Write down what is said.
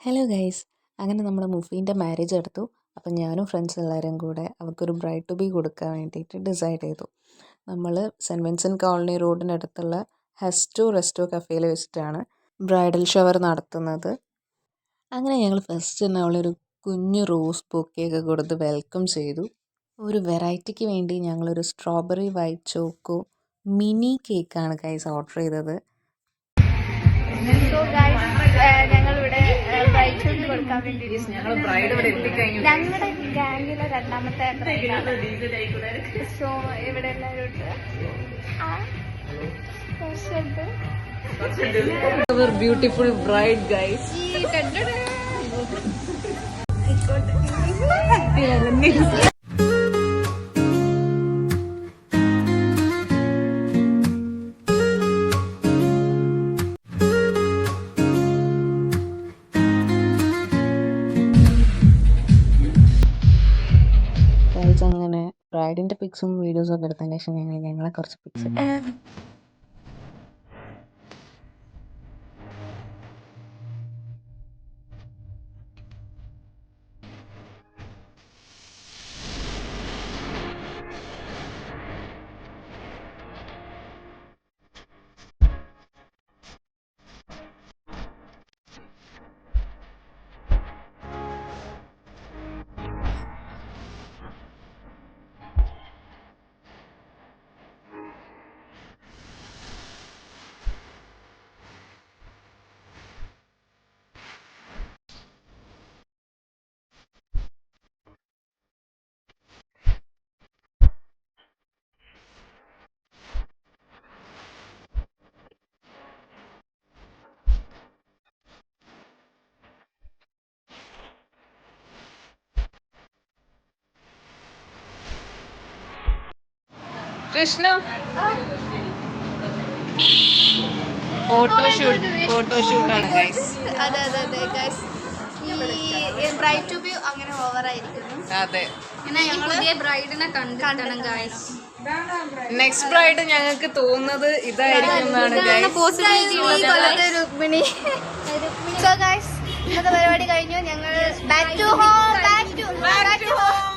Hello guys, അങ്ങനെ നമ്മുടെ മുഫീൻ്റെ marriage എടുത്തു. അപ്പം ഞാനും ഫ്രണ്ട്സ് എല്ലാവരും കൂടെ അവർക്കൊരു ബ്രൈഡ് ടു ബി കൊടുക്കാൻ വേണ്ടിയിട്ട് ഡിസൈഡ് ചെയ്തു. നമ്മൾ സെൻറ്റ് വിൻസെൻ്റ് കോളനി റോഡിനടുത്തുള്ള ഹെസ്റ്റോ റെസ്റ്റോ കഫേയിൽ വെച്ചിട്ടാണ് ബ്രൈഡൽ ഷവർ നടത്തുന്നത്. അങ്ങനെ ഞങ്ങൾ ഫസ്റ്റ് തന്നെ അവളൊരു കുഞ്ഞു റോസ് ബൊക്കെയൊക്കെ കൊടുത്ത് വെൽക്കം ചെയ്തു. ഒരു വെറൈറ്റിക്ക് വേണ്ടി ഞങ്ങളൊരു സ്ട്രോബെറി വൈറ്റ് ചോക്കോ മിനി കേക്കാണ് ഗൈസ് ഓർഡർ ചെയ്തത്. ഞങ്ങളിവിടെ കൊടുക്കാൻ വേണ്ടി ഞങ്ങളുടെ ഗാംഗിലെ രണ്ടാമത്തെ സോ ഇവിടെ എല്ലാവരും ബ്യൂട്ടിഫുൾ ബ്രൈഡ് ഗൈസ്. അങ്ങനെ ബ്രൈഡിൻ്റെ പിക്സും വീഡിയോസും ഒക്കെ എടുത്തതിന് ശേഷം ഞങ്ങളെ കുറച്ച് പിക്സ് കൃഷ്ണ ഫോട്ടോഷൂട്ടാണ് ഗൈസ്. അതെ ഗൈസ്, ഈ ബ്രൈഡ് ടു ബി അങ്ങനെ ഓവറായിരിക്കുന്നു. അതെ, പുതിയ ബ്രൈഡിനെ കണ്ടിട്ടാണ് ഗൈസ്. നെക്സ്റ്റ് ബ്രൈഡ് ഞങ്ങൾക്ക് തോന്നുന്നത് ഇതായിരിക്കും എന്നാണ് രുക്മിണി. സോ ഗൈസ്, ഇന്നത്തെ പരിപാടി കഴിഞ്ഞു. ഞങ്ങൾ ബാക്ക് ടു ഹോം.